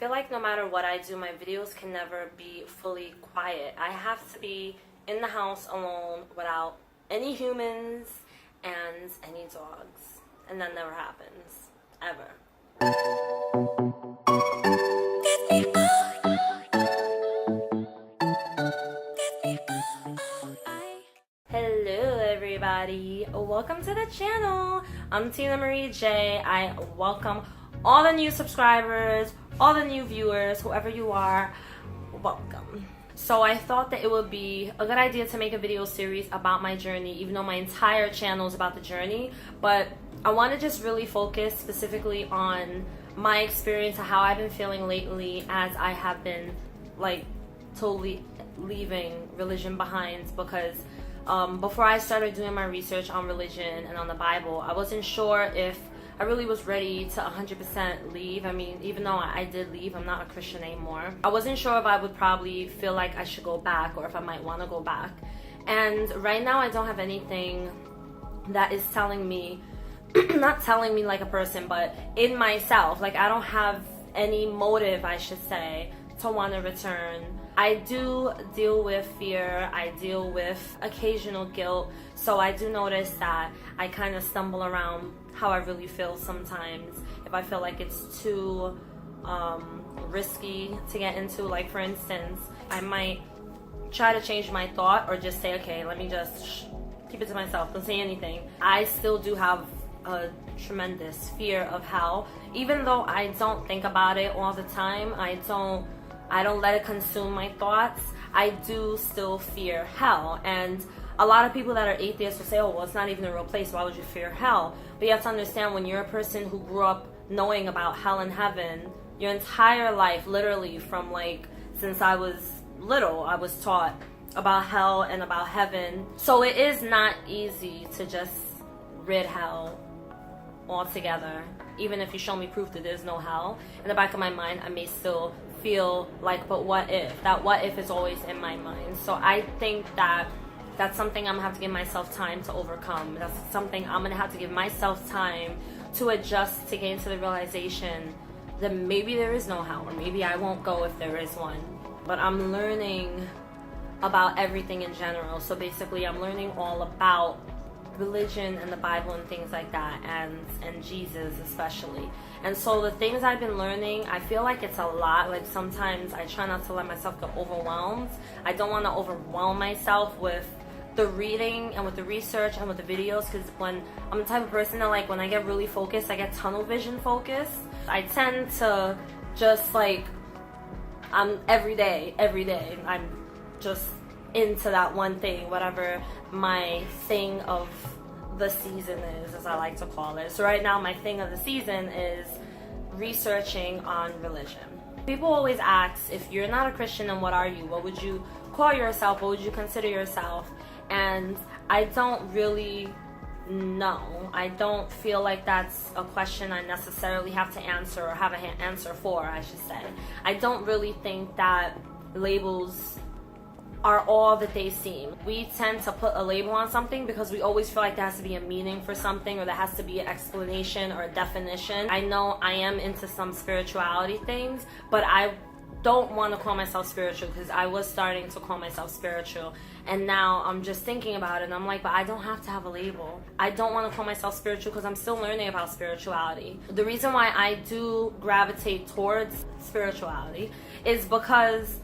feel like no matter what I do, my videos can never be fully quiet. I have to be in the house alone without any humans and any dogs. And that never happens. Ever. Hello everybody, welcome to the channel. I'm Tina Marie J. I welcome all the new subscribers, all the new viewers, whoever you are, welcome. So I thought that it would be a good idea to make a video series about my journey, even though my entire channel is about the journey, but I want to just really focus specifically on my experience of how I've been feeling lately as I have been like totally leaving religion behind, because before I started doing my research on religion and on the Bible, I wasn't sure if I really was ready to 100% leave. I mean, even though I did leave, I'm not a Christian anymore. I wasn't sure if I would probably feel like I should go back or if I might want to go back. And right now I don't have anything that is telling me, not telling me like a person, but in myself, like I don't have any motive, I should say, to want to return. I do deal with fear, I deal with occasional guilt, so I do notice that I kind of stumble around how I really feel sometimes. If I feel like it's too risky to get into, like for instance, I might try to change my thought or just say, okay, let me just keep it to myself, don't say anything. I still do have a tremendous fear of hell, even though I don't think about it all the time. I don't let it consume my thoughts. I do still fear hell. And a lot of people that are atheists will say, oh, well, it's not even a real place, why would you fear hell? But you have to understand, when you're a person who grew up knowing about hell and heaven, your entire life, literally from like since I was little, I was taught about hell and about heaven. So it is not easy to just rid hell altogether. Even if you show me proof that there's no hell, in the back of my mind I may still feel like, but what if? That what if is always in my mind. So I think that that's something I'm gonna have to give myself time to overcome. That's something I'm gonna have to give myself time to adjust, to get into the realization that maybe there is no hell, or maybe I won't go if there is one. But I'm learning about everything in general. So basically I'm learning all about religion and the Bible and things like that, and Jesus especially. And so the things I've been learning, I feel like it's a lot. Like sometimes I try not to let myself get overwhelmed. I don't want to overwhelm myself with the reading and with the research and with the videos, because when I'm the type of person that, like, when I get really focused, I get tunnel vision focused. I tend to just like, I'm every day I'm just into that one thing, whatever my thing of the season is, as I like to call it. So right now my thing of the season is researching on religion. People always ask, if you're not a Christian, then what are you? What would you call yourself? What would you consider yourself? And I don't really know. I don't feel like that's a question I necessarily have to answer, or have an answer for, I should say. I don't really think that labels are all that they seem. We tend to put a label on something because we always feel like there has to be a meaning for something, or there has to be an explanation or a definition. I know I am into some spirituality things, but I don't want to call myself spiritual, because I was starting to call myself spiritual, and now I'm just thinking about it and I'm like, but I don't have to have a label. I don't want to call myself spiritual because I'm still learning about spirituality. The reason why I do gravitate towards spirituality is because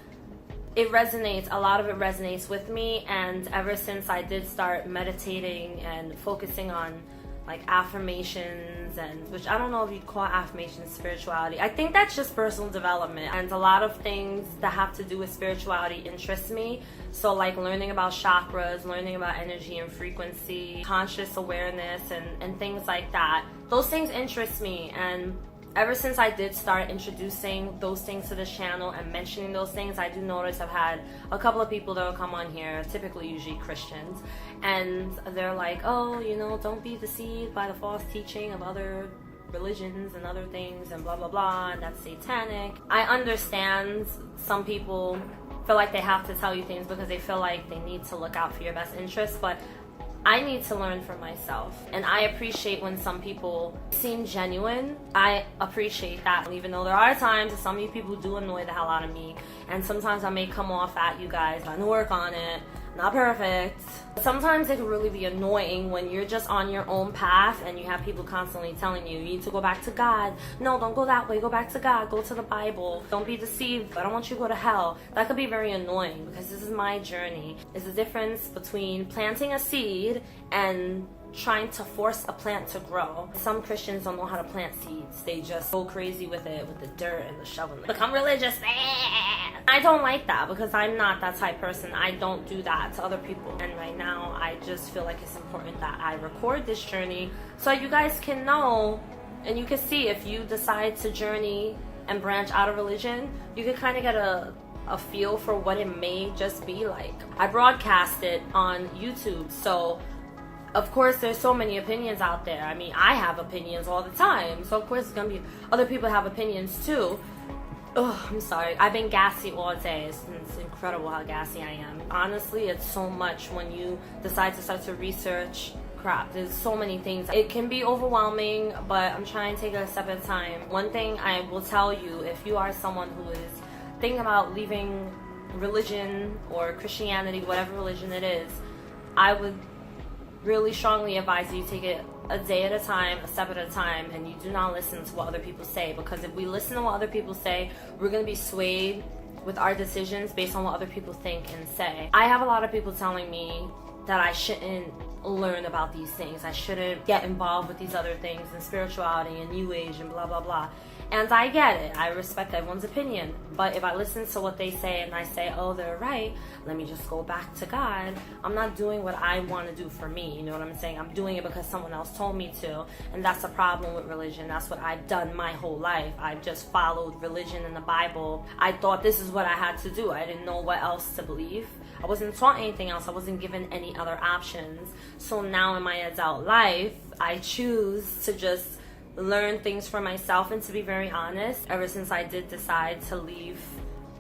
it resonates, a lot of it resonates with me. And ever since I did start meditating and focusing on like affirmations, and which I don't know if you'd call affirmations spirituality. I think that's just personal development, and a lot of things that have to do with spirituality interest me. So like learning about chakras, learning about energy and frequency, conscious awareness, and things like that. Those things interest me, and ever since I did start introducing those things to this channel and mentioning those things, I do notice I've had a couple of people that will come on here, typically usually Christians, and they're like, oh, you know, don't be deceived by the false teaching of other religions and other things and blah blah blah, and that's satanic. I understand some people feel like they have to tell you things because they feel like they need to look out for your best interests, but I need to learn for myself. And I appreciate when some people seem genuine. I appreciate that. Even though there are times that some of you people do annoy the hell out of me. And sometimes I may come off at you guys trying to work on it. Not perfect. Sometimes it can really be annoying when you're just on your own path and you have people constantly telling you need to go back to God. No, don't go that way. Go back to God. Go to the Bible. Don't be deceived. I don't want you to go to hell. That could be very annoying because this is my journey. There's a difference between planting a seed and trying to force a plant to grow. Some Christians don't know how to plant seeds. They just go crazy with it, with the dirt and the shovel. Become religious. I don't like that because I'm not that type of person. I don't do that to other people. And right now, I just feel like it's important that I record this journey so you guys can know and you can see if you decide to journey and branch out of religion, you can kind of get a feel for what it may just be like. I broadcast it on YouTube, so of course, there's so many opinions out there. I mean, I have opinions all the time. So, of course, it's going to be other people have opinions, too. Oh, I'm sorry. I've been gassy all day. It's incredible how gassy I am. Honestly, it's so much when you decide to start to research. Crap, there's so many things. It can be overwhelming, but I'm trying to take it a step at a time. One thing I will tell you, if you are someone who is thinking about leaving religion or Christianity, whatever religion it is, I would really strongly advise you take it a day at a time, a step at a time, and you do not listen to what other people say, because if we listen to what other people say, we're going to be swayed with our decisions based on what other people think and say. I have a lot of people telling me that I shouldn't learn about these things. I shouldn't get involved with these other things and spirituality and new age and blah blah blah. And I get it. I respect everyone's opinion. But if I listen to what they say and I say, oh, they're right, let me just go back to God, I'm not doing what I want to do for me. You know what I'm saying? I'm doing it because someone else told me to. And that's the problem with religion. That's what I've done my whole life. I've just followed religion and the Bible. I thought this is what I had to do. I didn't know what else to believe. I wasn't taught anything else. I wasn't given any other options. So now in my adult life, I choose to just learn things for myself. And to be very honest, ever since I did decide to leave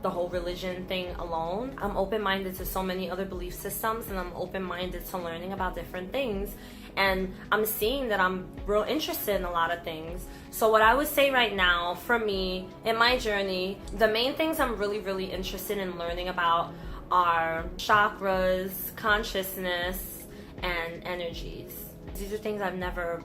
the whole religion thing alone, I'm open-minded to so many other belief systems, and I'm open-minded to learning about different things, and I'm seeing that I'm real interested in a lot of things. So what I would say right now, for me, in my journey, the main things I'm really interested in learning about are chakras, consciousness, and energies. These are things I've never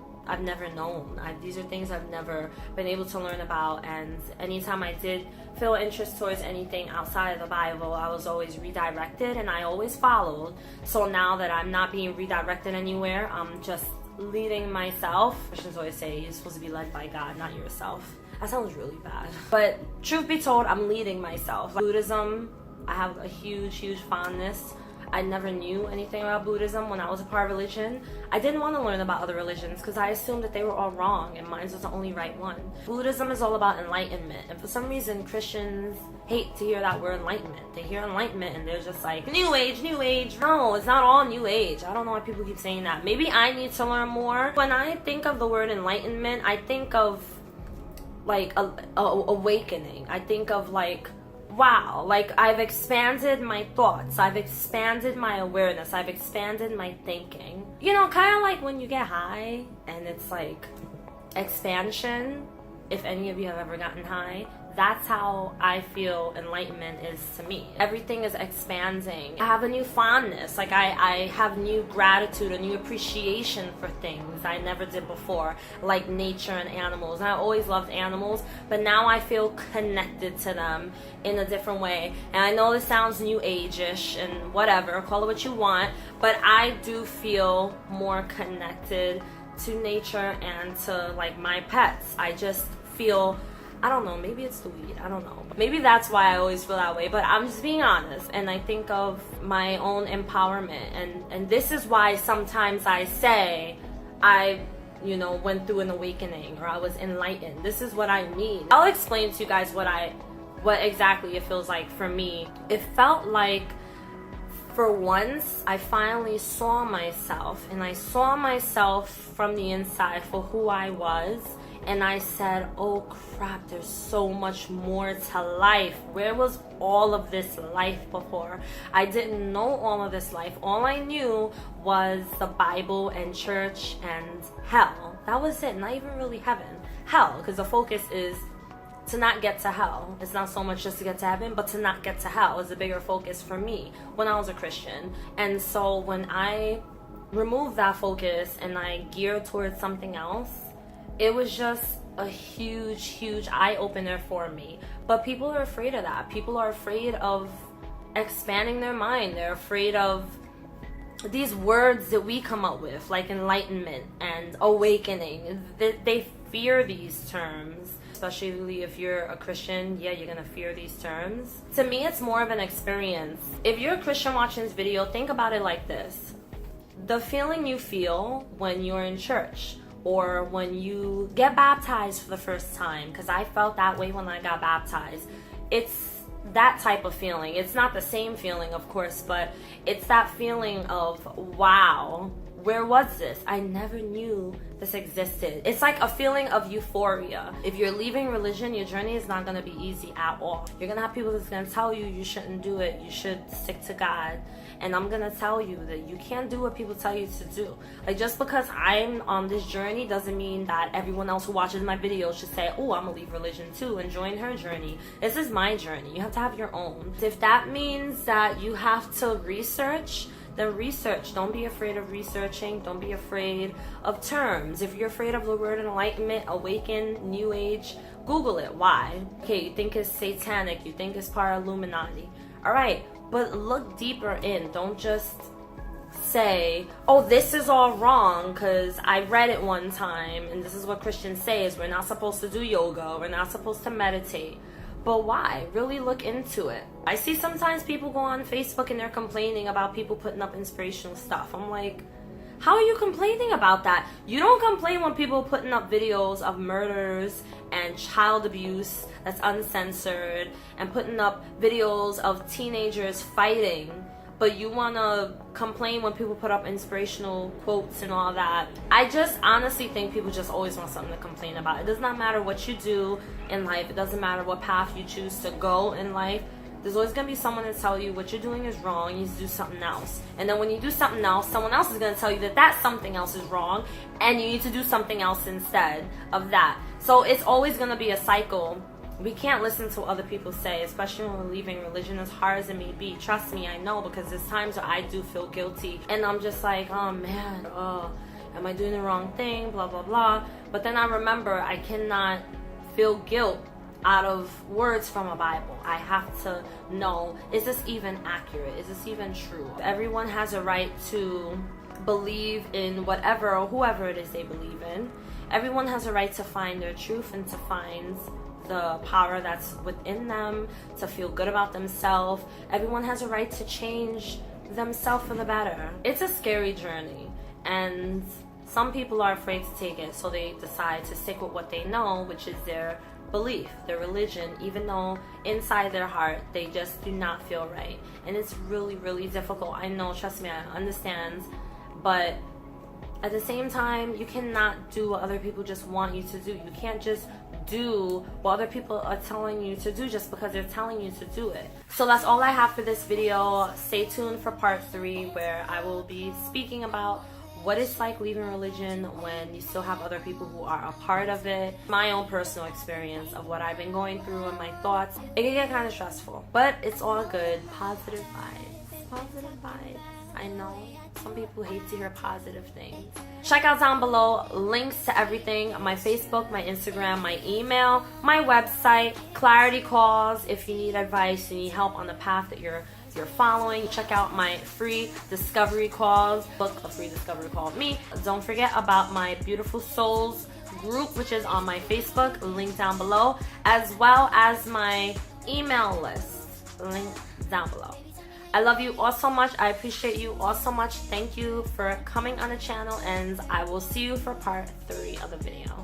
known. These are things I've never been able to learn about, and anytime I did feel interest towards anything outside of the Bible, I was always redirected, and I always followed. So now that I'm not being redirected anywhere, I'm just leading myself. Christians always say you're supposed to be led by God, not yourself. That sounds really bad. But truth be told, I'm leading myself. Buddhism, I have a huge fondness. I never knew anything about Buddhism when I was a part of religion. I didn't want to learn about other religions because I assumed that they were all wrong and mine was the only right one. Buddhism is all about enlightenment, and for some reason Christians hate to hear that word enlightenment. They hear enlightenment and they're just like, new age. No, it's not all new age. I don't know why people keep saying that. Maybe I need to learn more. When I think of the word enlightenment, I think of like a awakening. I think of like, wow, like I've expanded my thoughts, I've expanded my awareness, I've expanded my thinking. You know, kind of like when you get high and it's like expansion. If any of you have ever gotten high, that's how I feel enlightenment is to me. Everything is expanding. I have a new fondness. Like I have new gratitude, a new appreciation for things I never did before, like nature and animals. I always loved animals, but now I feel connected to them in a different way. And I know this sounds new age-ish and whatever, call it what you want, but I do feel more connected to nature and to like my pets. I just feel, I don't know, maybe it's the weed, I don't know. Maybe that's why I always feel that way, but I'm just being honest, and I think of my own empowerment, and this is why sometimes I say I, you know, went through an awakening or I was enlightened. This is what I mean. I'll explain to you guys what exactly it feels like for me. It felt like, for once, I finally saw myself, and I saw myself from the inside for who I was and I said, oh crap, there's so much more to life. Where was all of this life before? I didn't know all of this life. All I knew was the Bible and church and hell. That was it. Not even really heaven. Hell, because the focus is to not get to hell. It's not so much just to get to heaven, but to not get to hell is a bigger focus for me when I was a Christian. And so when I removed that focus and I geared towards something else, it was just a huge eye-opener for me. But people are afraid of that. People are afraid of expanding their mind. They're afraid of these words that we come up with, like enlightenment and awakening. They fear these terms. Especially if you're a Christian, yeah, you're gonna fear these terms. To me, it's more of an experience. If you're a Christian watching this video, think about it like this. The feeling you feel when you're in church, or when you get baptized for the first time, because I felt that way when I got baptized. It's that type of feeling. It's not the same feeling, of course, but it's that feeling of, wow, where was this? I never knew this existed. It's like a feeling of euphoria. If you're leaving religion, your journey is not going to be easy at all. You're going to have people that's going to tell you you shouldn't do it. You should stick to God. And I'm going to tell you that you can't do what people tell you to do. Like, just because I'm on this journey doesn't mean that everyone else who watches my videos should say, oh, I'm going to leave religion too and join her journey. This is my journey. You have to have your own. If that means that you have to research, then research. Don't be afraid of researching. Don't be afraid of terms. If you're afraid of the word enlightenment, awaken, new age, Google it. Why? Okay, you think it's satanic. You think it's part of Illuminati. All right, but look deeper in. Don't just say, oh, this is all wrong because I read it one time and this is what Christians say is we're not supposed to do yoga. We're not supposed to meditate. But why? Really look into it. I see sometimes people go on Facebook and they're complaining about people putting up inspirational stuff. I'm like, how are you complaining about that? You don't complain when people are putting up videos of murders and child abuse that's uncensored and putting up videos of teenagers fighting. But you want to complain when people put up inspirational quotes and all that. I just honestly think people just always want something to complain about. It does not matter what you do in life. It doesn't matter what path you choose to go in life. There's always going to be someone to tell you what you're doing is wrong. You need to do something else. And then when you do something else, someone else is going to tell you that that something else is wrong. And you need to do something else instead of that. So it's always going to be a cycle. We can't listen to what other people say, especially when we're leaving religion, as hard as it may be. Trust me, I know, because there's times where I do feel guilty. And I'm just like, oh man, am I doing the wrong thing? Blah, blah, blah. But then I remember I cannot feel guilt out of words from a Bible. I have to know, is this even accurate? Is this even true? Everyone has a right to believe in whatever or whoever it is they believe in. Everyone has a right to find their truth and to find the power that's within them, to feel good about themselves. Everyone has a right to change themselves for the better. It's a scary journey, and some people are afraid to take it, so they decide to stick with what they know, which is their belief, their religion, even though inside their heart they just do not feel right. And it's really difficult. I know, trust me, I understand, but at the same time, you cannot do what other people just want you to do. You can't just do what other people are telling you to do just because they're telling you to do it. So that's all I have for this video. Stay tuned for part 3, where I will be speaking about what it's like leaving religion when you still have other people who are a part of it. My own personal experience of what I've been going through and my thoughts. It can get kind of stressful, but it's all good. Positive vibes. Positive vibes. I know some people hate to hear positive things. Check out down below links to everything: my Facebook, my Instagram, my email, my website, clarity calls if you need advice, you need help on the path that you're following. Check out my free discovery calls. Book a free discovery call with me. Don't forget about my Beautiful Souls group, which is on my Facebook, link down below, as well as my email list, link down below. I love you all so much. I appreciate you all so much. Thank you for coming on the channel, and I will see you for part 3 of the video.